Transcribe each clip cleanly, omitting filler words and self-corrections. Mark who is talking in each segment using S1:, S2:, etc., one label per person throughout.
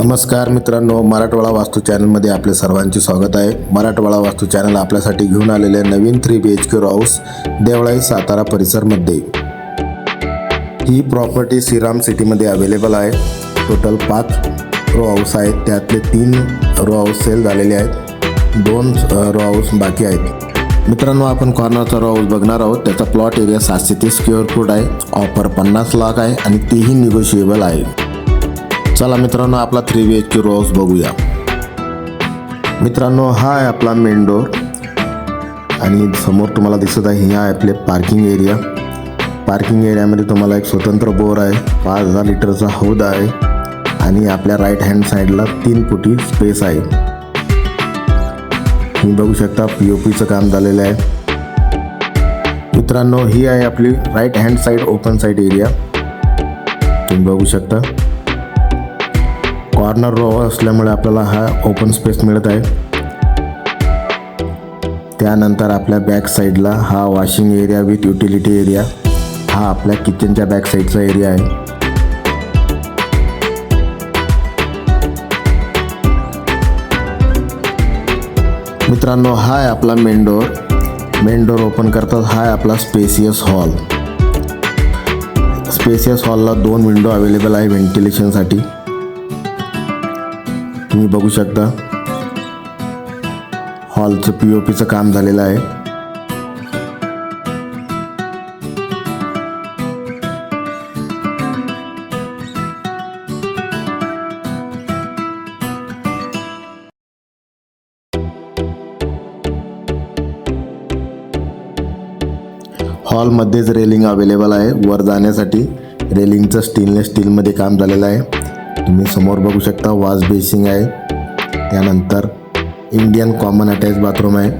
S1: नमस्कार मित्रांनो, मराठवाडा वास्तू चॅनलमध्ये आपले सर्वांचे स्वागत आहे. मराठवाडा वास्तू चॅनल आपल्यासाठी घेऊन आलेले नवीन 3 BHK row house Deolai Satara परिसरमध्ये. ही प्रॉपर्टी श्रीराम सिटीमध्ये अवेलेबल आहे. टोटल 5 रो हाऊस आहेत. त्यातले 3 रो हाऊस सेल झालेले आहेत, 2 रो हाऊस बाकी आहेत. मित्रांनो, आपण कॉर्नरचा रो हाऊस बघणार आहोत. त्याचा प्लॉट एरिया 730 स्क्वेअर फूट आहे. ऑफर 50 लाख आहे आणि तीही निगोशिएबल आहे. चला मित्रांनो, आपला 3 BHK रो हाऊस बघूया. मित्रांनो, हा आहे आपला मेन डोर आणि समोर तुम्हाला दिसत आहे, हा आहे आपले पार्किंग एरिया. पार्किंग एरियामध्ये तुम्हाला एक स्वतंत्र बोर आहे, 5000 लिटरचा हौद आहे आणि आपल्या राईट हँड साईडला 3 फुटी स्पेस आहे. तुम्ही बघू शकता POPचं काम झालेलं आहे. मित्रांनो, ही आहे आपली right hand side open side area. तुम्ही बघू शकता कॉर्नर रो असल्यामुळे आपल्याला हा ओपन स्पेस मिळत आहे. त्यानंतर आपल्या बॅक साईडला हा washing area with utility area. हा आपल्या किचनच्या बॅक साईडचा एरिया आहे. मित्रांनो, हा आहे आपला main door. Main door open करतात हा आहे आपला स्पेसियस हॉल. स्पेसियस हॉलला 2 विंडो अवेलेबल आहे व्हेंटिलेशनसाठी. तुम्ही बघू शकता हॉलचं POPचं काम झालेलं आहे. हॉलमध्येच रेलिंग अवेलेबल आहे. वर जाण्यासाठी रेलिंगचं स्टेनलेस स्टीलमध्ये काम झालेलं आहे. तुम्ही समोर बघू शकता वॉश बेसिंग आहे. त्यानंतर इंडियन कॉमन अटॅच बाथरूम आहे.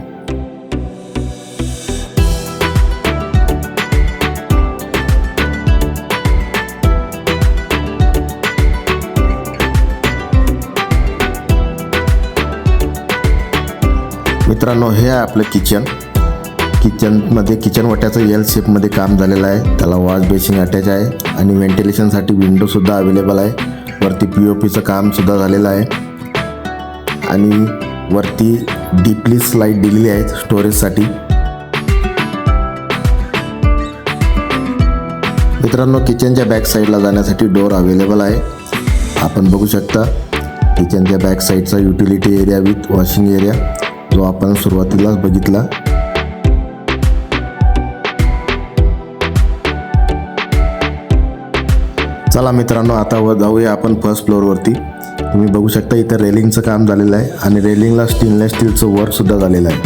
S1: मित्रांनो, हे आहे आपलं किचन. किचनमध्ये किचन वाट्याचं L शेपमध्ये काम झालेलं आहे. त्याला वॉश बेसिंग अटॅच आहे आणि व्हेंटिलेशनसाठी विंडोसुद्धा अवेलेबल आहे. वरती POPचं कामसुद्धा झालेलं आहे आणि वरती डीपली स्लाईड दिलेली आहे स्टोरेजसाठी. मित्रांनो, किचनच्या बॅक साईडला जाण्यासाठी डोर अवेलेबल आहे. आपण बघू शकता किचनच्या बॅक साईडचा utility area with washing area जो आपण सुरुवातीलाच बघितला. चला मित्रांनो, आता जाऊया आपण फर्स्ट फ्लोअरवरती. तुम्ही बघू शकता इथं रेलिंगचं काम झालेलं आहे आणि रेलिंगला स्टेनलेस स्टीलचं वर्कसुद्धा झालेलं आहे.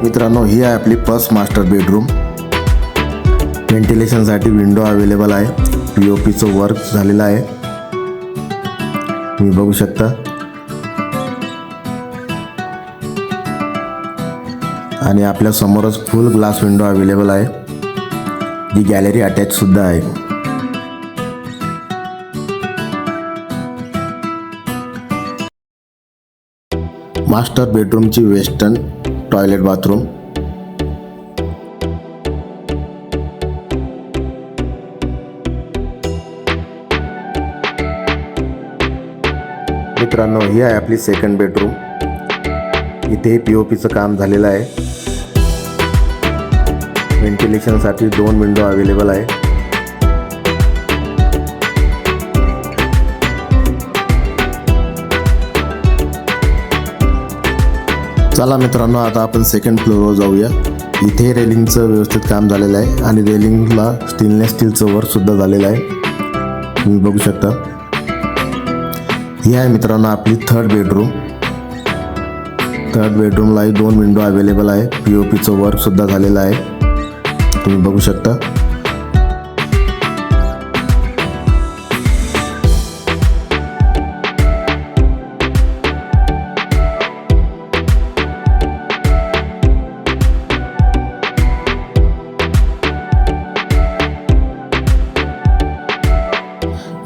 S1: मित्रांनो, ही आहे आपली फर्स्ट मास्टर बेडरूम. व्हेंटिलेशनसाठी विंडो अवेलेबल आहे. POPचं वर्क झालेलं आहे. तुम्ही बघू शकता आणि आपल्या समोरच फुल ग्लास विंडो अवेलेबल आहे, जी गॅलरी अटॅच सुद्धा आहे. मास्टर बेडरूमची वेस्टर्न टॉयलेट बाथरूम. मित्रांनो, ही आहे आपली सेकंड बेडरूम. इथे POPचं काम झालेलं आहे. व्हेंटिलेशनसाठी 2 विंडो अवेलेबल आहे. चला मित्रांनो, आता आपण सेकंड फ्लोअरवर जाऊया. इथे रेलिंगचं व्यवस्थित काम झालेलं आहे आणि रेलिंगला स्टेनलेस स्टीलचं वर्कसुद्धा झालेलं आहे. तुम्ही बघू शकता ही आहे मित्रांनो आपली थर्ड बेडरूम. थर्ड बेडरूमलाही 2 विंडो अवेलेबल आहे. POPचं वर्कसुद्धा झालेलं आहे. तुम्ही बघू शकता.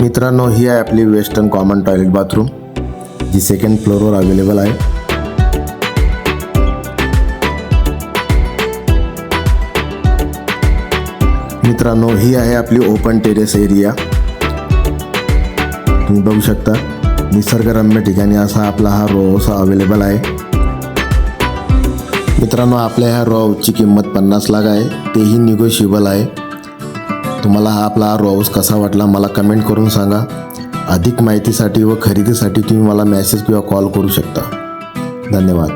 S1: मित्रांनो, ही आहे आपली वेस्टर्न कॉमन टॉयलेट बाथरूम, जी सेकंड फ्लोअरवर अवेलेबल आहे. मित्रांनो, ही आहे आपली ओपन टेरेस एरिया. तुम्ही बघू शकता निसर्गरम्य ठिकाणी असा आपला हा रो हाऊस अवेलेबल आहे. मित्रांनो, आपल्या ह्या रो हाऊसची किंमत 50 लाख आहे, तेही निगोशिएबल आहे. तुम्हाला हा आपला रो हाऊस कसा वाटला मला कमेंट करून सांगा. अधिक माहितीसाठी व खरेदीसाठी तुम्ही मला मेसेज किंवा कॉल करू शकता. धन्यवाद.